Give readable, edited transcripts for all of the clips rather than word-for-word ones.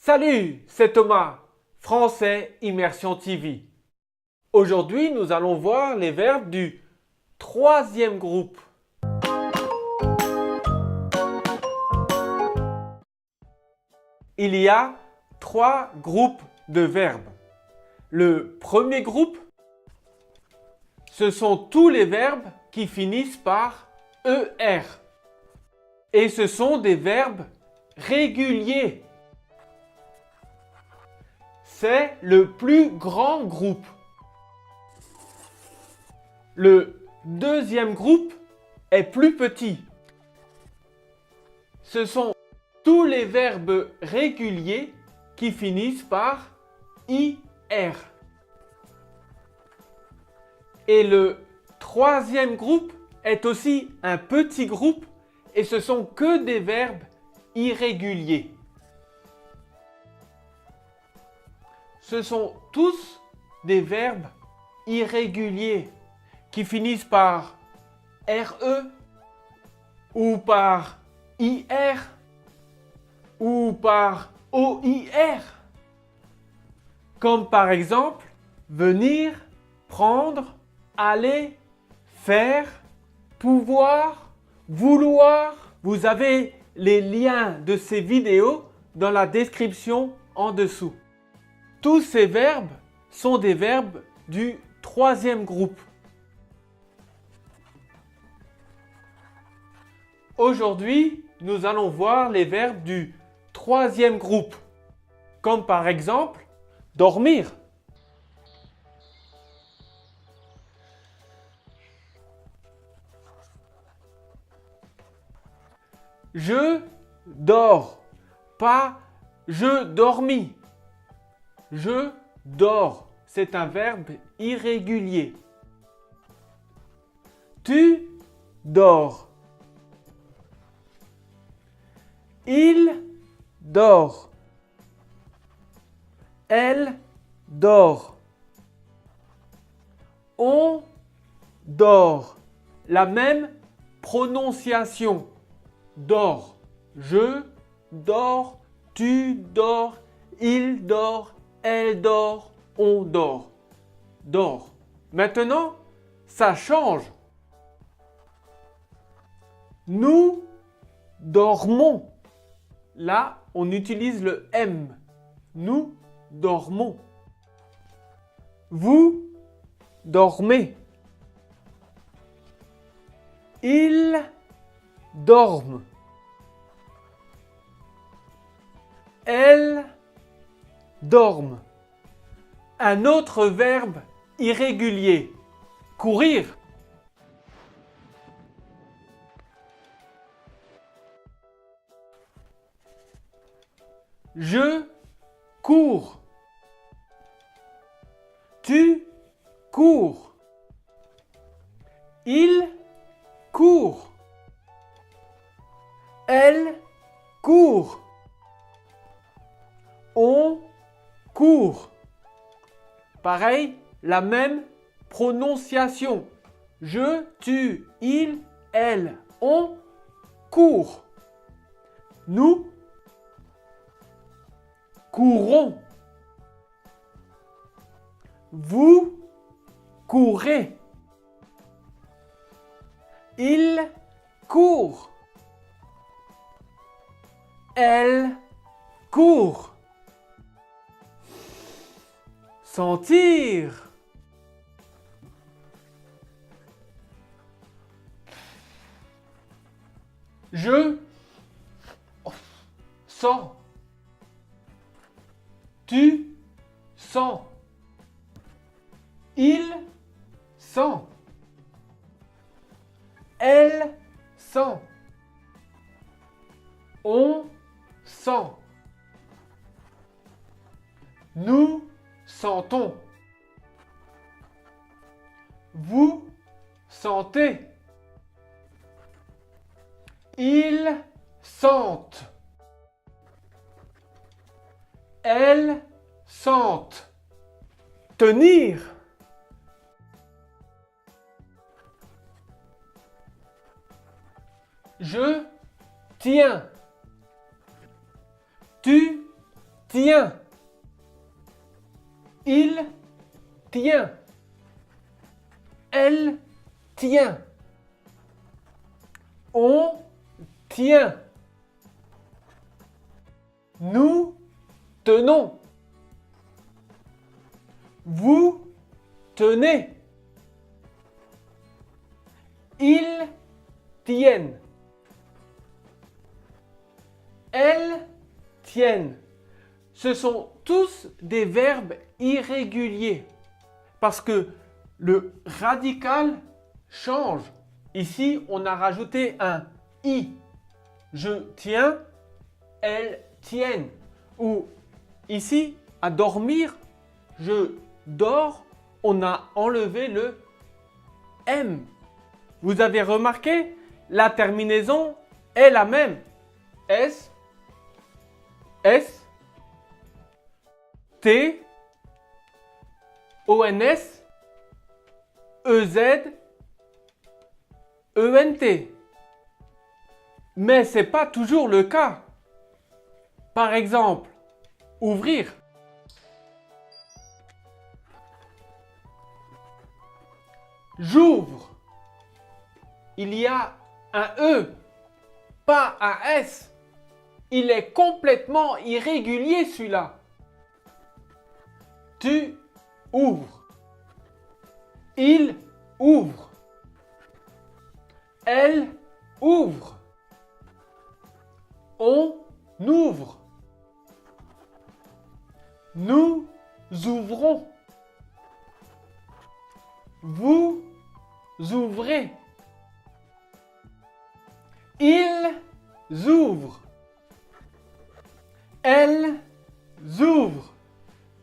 Salut, c'est Thomas, Français Immersion TV. Aujourd'hui, nous allons voir les verbes du troisième groupe. Il y a trois groupes de verbes. Le premier groupe, ce sont tous les verbes qui finissent par ER. Et ce sont des verbes réguliers. C'est le plus grand groupe. Le deuxième groupe est plus petit. Ce sont tous les verbes réguliers qui finissent par IR. Et le troisième groupe est aussi un petit groupe et ce sont que des verbes irréguliers. Ce sont tous des verbes irréguliers qui finissent par RE ou par IR ou par OIR. Comme par exemple venir, prendre, aller, faire, pouvoir, vouloir. Vous avez les liens de ces vidéos dans la description en dessous. Tous ces verbes sont des verbes du troisième groupe. Aujourd'hui, nous allons voir les verbes du troisième groupe, comme par exemple dormir. Je dors, pas je dormis. Je dors, c'est un verbe irrégulier. Tu dors. Il dort. Elle dort. On dort. La même prononciation. Dort. Je dors. Tu dors. Il dort. Elle dort. On dort. Dort. Maintenant, ça change. Nous dormons. Là, on utilise le M. Nous dormons. Vous dormez. Ils dorment. Elles dorment. Un autre verbe irrégulier. Courir. Je cours. Tu cours. Il court. Elle court. On court. Pareil, la même prononciation. Je, tu, il, elle, on court. Nous courons. Vous courez. Il court. Elle court. Sentir. Je sens. Tu sens. Il sent. Elle sent. On sent. Nous sentons. Vous sentez. Ils sentent. Elles sentent. Tenir. Je tiens. Tu tient. Il tient. Elle tient. On tient. Nous tenons. Vous tenez. Ils tiennent. Elles tiennent. Ce sont tous des verbes irréguliers parce que le radical change. Ici, on a rajouté un i. Je tiens, elles tiennent. Ou ici, à dormir, je dors, on a enlevé le m. Vous avez remarqué, la terminaison est la même. S, S, T, ONS, EZ, ENT. Mais ce n'est pas toujours le cas. Par exemple, ouvrir. J'ouvre. Il y a un E, pas un S. Il est complètement irrégulier celui-là. Tu ouvres. Il ouvre. Elle ouvre. On ouvre. Nous ouvrons. Vous ouvrez. Ils ouvrent. Elles ouvrent.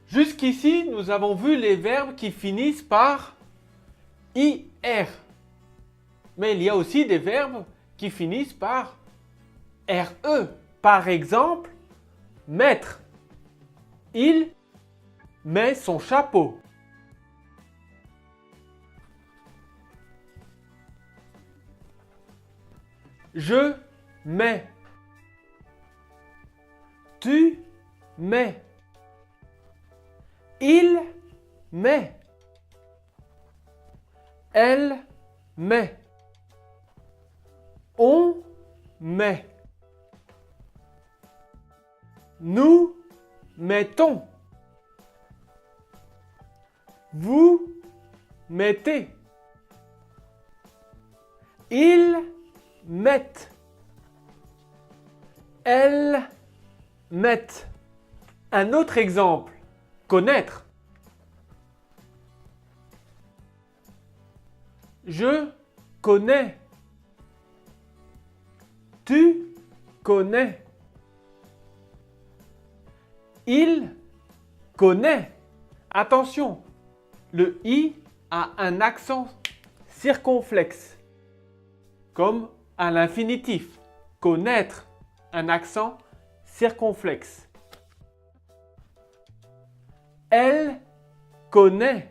Jusqu'ici, nous avons vu les verbes qui finissent par IR. Mais il y a aussi des verbes qui finissent par RE. Par exemple, mettre. Il met son chapeau. Je mets. Tu mets. Il met. Elle met. On met. Nous mettons. Vous mettez. Ils mettent. Elles mettent. Un autre exemple. Connaître. Je connais. Tu connais. Il connaît. Attention, le i a un accent circonflexe, comme à l'infinitif. Connaître, un accent circonflexe. Elle connaît.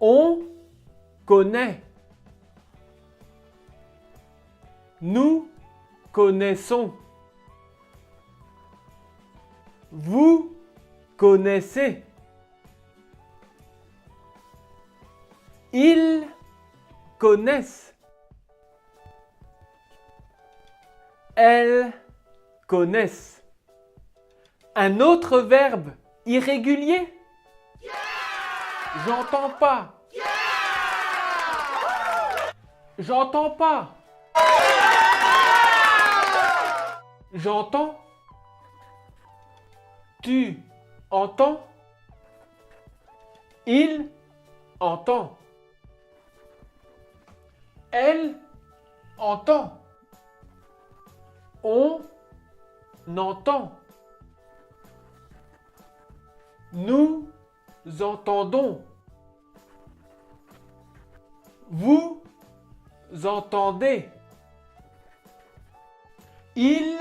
On connaît. Nous connaissons. Vous connaissez. Ils connaissent. Elles connaissent. Un autre verbe irrégulier? J'entends pas. J'entends pas. J'entends. Tu entends. Il entend. Elle entend. On entend. Nous entendons. Vous entendez. Ils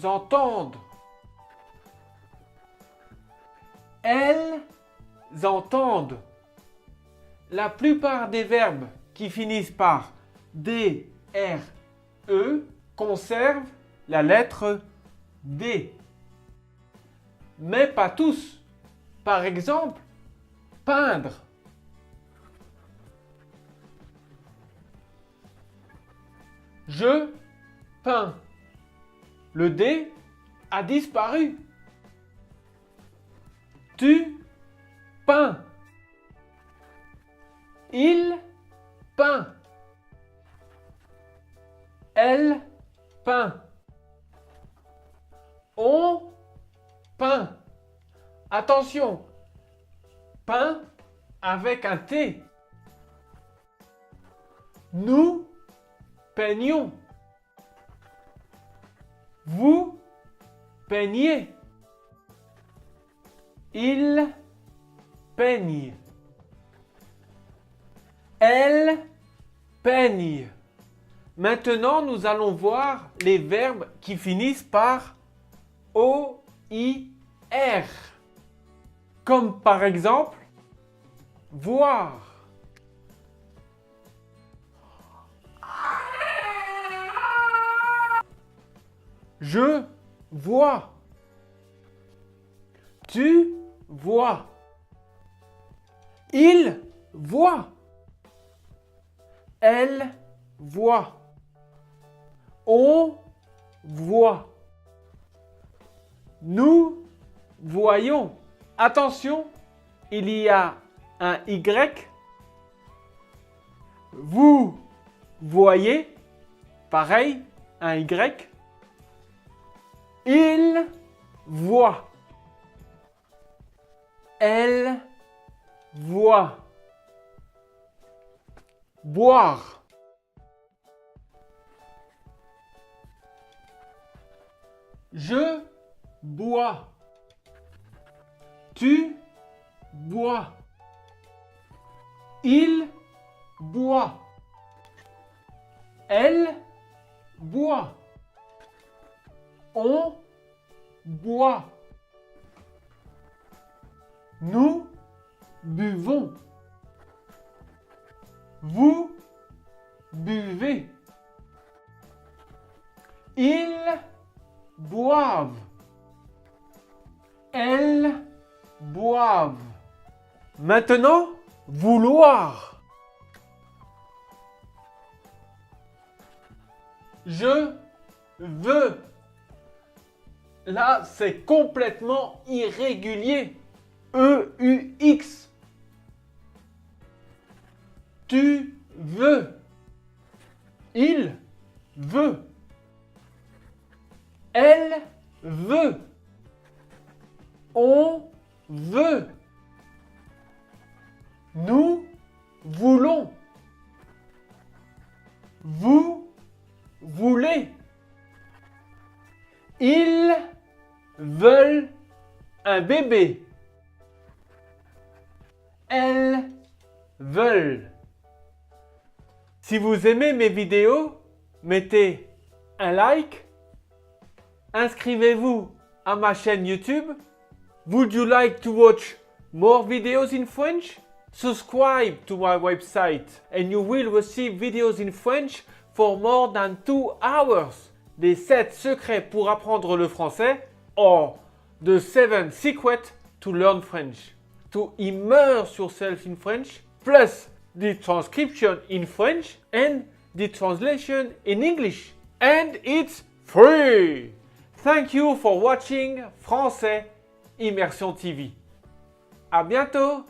entendent. Elles entendent. La plupart des verbes qui finissent par D, R, E conservent la lettre D. Mais pas tous. Par exemple, peindre. Je peins. Le D a disparu. Tu peins. Il peint. Elle peint. On peint. Attention, peint avec un T. Nous peignons. Vous peignez. Il peigne. Elle peigne. Maintenant, nous allons voir les verbes qui finissent par O-I-R. Comme par exemple, voir. Je vois. Tu vois. Il voit. Elle voit. On voit. Nous voyons. Attention, il y a un Y. Vous voyez. Pareil, un Y. Il voit. Elle voit. Boire. Je bois. Tu bois. Il boit. Elle boit. On boit. Nous buvons. Vous buvez. Ils boivent. Elles boivent. Maintenant, vouloir. Je veux. Là, c'est complètement irrégulier. E-U-X. Tu veux. Il veut. Elle veut. On veut. Nous voulons. Vous voulez. Ils veulent un bébé. Elles veulent. Si vous aimez mes vidéos, mettez un like. Inscrivez-vous à ma chaîne YouTube. Would you like to watch more videos in French? Subscribe to my website and you will receive videos in French for more than 2 hours. Les 7 secrets pour apprendre le français or the 7 secrets to learn French. To immerse yourself in French, plus the transcription in French and the translation in English. And it's free! Thank you for watching Français Immersion TV. À bientôt!